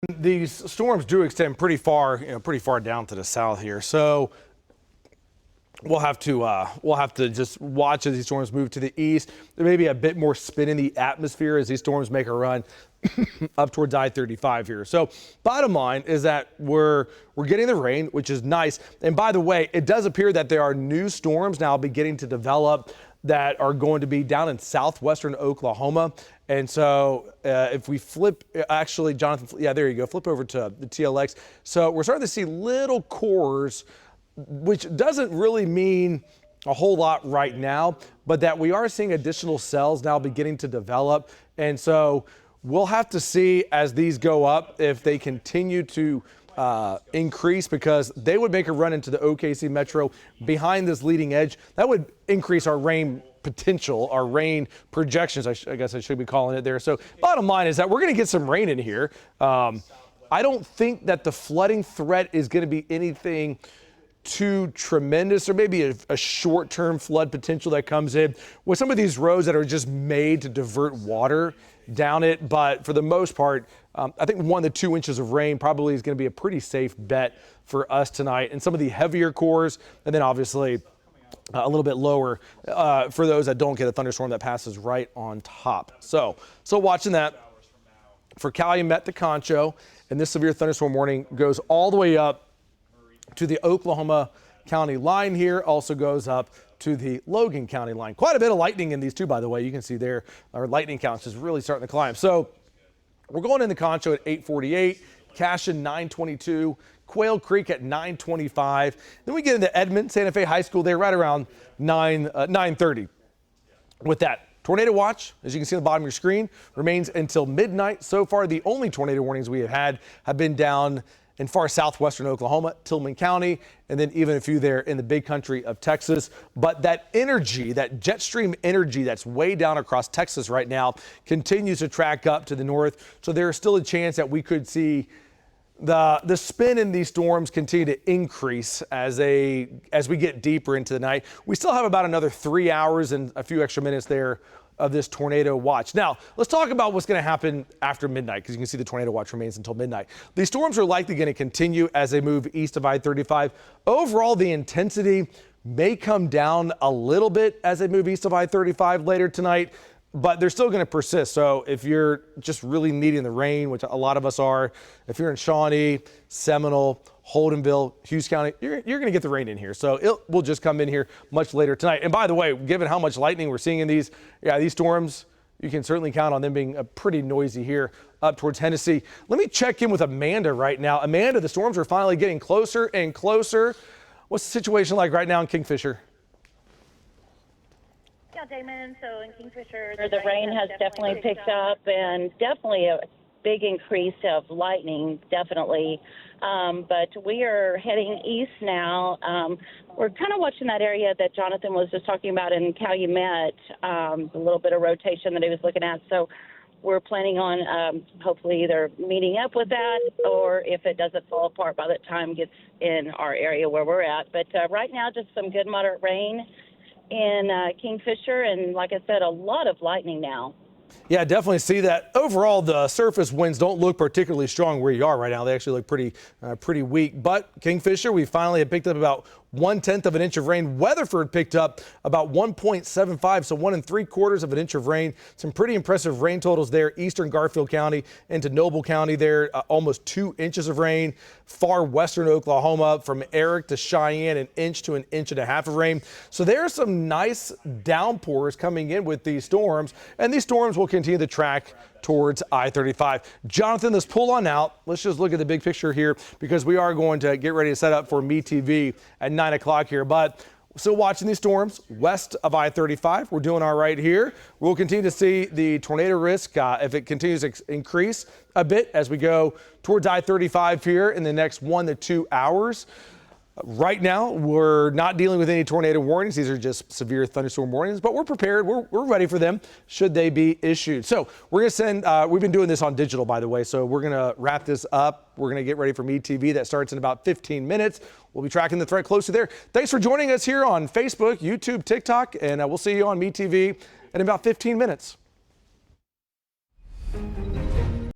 These storms do extend pretty far, pretty far down to the south here. So we'll have to just watch as these storms move to the east. There may be a bit more spin in the atmosphere as these storms make a run up towards I-35 here. So bottom line is that we're getting the rain, which is nice. And by the way, it does appear that there are new storms now beginning to develop that are going to be down in southwestern Oklahoma. And so if we flip, actually, Jonathan, yeah, there you go. Flip over to the TLX. So we're starting to see little cores, which doesn't really mean a whole lot right now, but that we are seeing additional cells now beginning to develop. And so we'll have to see as these go up if they continue to increase, because they would make a run into the OKC metro behind this leading edge. That would increase our rain potential, our rain projections, I guess I should be calling it there. So bottom line is that we're going to get some rain in here. I don't think that the flooding threat is going to be anything too tremendous, or maybe a short-term flood potential that comes in with some of these roads that are just made to divert water down it. But for the most part, I think 1 to 2 inches of rain probably is going to be a pretty safe bet for us tonight. And some of the heavier cores, and then obviously a little bit lower for those that don't get a thunderstorm that passes right on top. So watching that for Calumet to Concho, and this severe thunderstorm warning goes all the way up to the Oklahoma County line here, also goes up to the Logan County line. Quite a bit of lightning in these two, by the way. You can see there our lightning counts is really starting to climb. So we're going into Concho at 8:48, Cashion 9:22, Quail Creek at 9:25. Then we get into Edmond, Santa Fe High School there right around 9:30. With that, tornado watch, as you can see on the bottom of your screen, remains until midnight. So far, the only tornado warnings we have had have been down in far southwestern Oklahoma, Tillman County, and then even a few there in the big country of Texas. But that energy, that jet stream energy that's way down across Texas right now, continues to track up to the north. So there is still a chance that we could see the spin in these storms continue to increase as we get deeper into the night. We still have about another 3 hours and a few extra minutes there of this tornado watch. Now, let's talk about what's going to happen after midnight, because you can see the tornado watch remains until midnight. These storms are likely going to continue as they move east of I-35. Overall, the intensity may come down a little bit as they move east of I-35 later tonight, but they're still going to persist. So if you're just really needing the rain, which a lot of us are, if you're in Shawnee, Seminole, Holdenville, Hughes County, you're going to get the rain in here. So it will just come in here much later tonight. And by the way, given how much lightning we're seeing in these storms, you can certainly count on them being pretty noisy here up towards Hennessy. Let me check in with Amanda right now. Amanda, the storms are finally getting closer and closer. What's the situation like right now in Kingfisher? Yeah, Damon, so in Kingfisher, the rain has definitely picked up, and definitely a big increase of lightning, definitely. But we are heading east now. We're kind of watching that area that Jonathan was just talking about in Calumet, a little bit of rotation that he was looking at. So we're planning on hopefully either meeting up with that, or if it doesn't fall apart by the time it gets in our area where we're at. But right now, just some good moderate rain in Kingfisher, and like I said, a lot of lightning now. Yeah, definitely see that. Overall, the surface winds don't look particularly strong where you are right now. They actually look pretty weak. But Kingfisher, we finally have picked up about 1/10 of an inch of rain. Weatherford picked up about 1.75, so 1 3/4 of an inch of rain. Some pretty impressive rain totals there. Eastern Garfield County into Noble County there, almost 2 inches of rain. Far western Oklahoma from Eric to Cheyenne, 1 inch to 1.5 inches of rain. So there are some nice downpours coming in with these storms, and these storms will continue to track towards I-35. Jonathan, let's pull on out. Let's just look at the big picture here, because we are going to get ready to set up for MeTV at 9 o'clock here. But still watching these storms west of I-35. We're doing all right here. We'll continue to see the tornado risk if it continues to increase a bit as we go towards I-35 here in the next 1 to 2 hours. Right now, we're not dealing with any tornado warnings. These are just severe thunderstorm warnings, but we're prepared. We're ready for them should they be issued. So we're going to send, we've been doing this on digital, by the way, so we're going to wrap this up. We're going to get ready for MeTV. That starts in about 15 minutes. We'll be tracking the threat closely there. Thanks for joining us here on Facebook, YouTube, TikTok, and we'll see you on MeTV in about 15 minutes.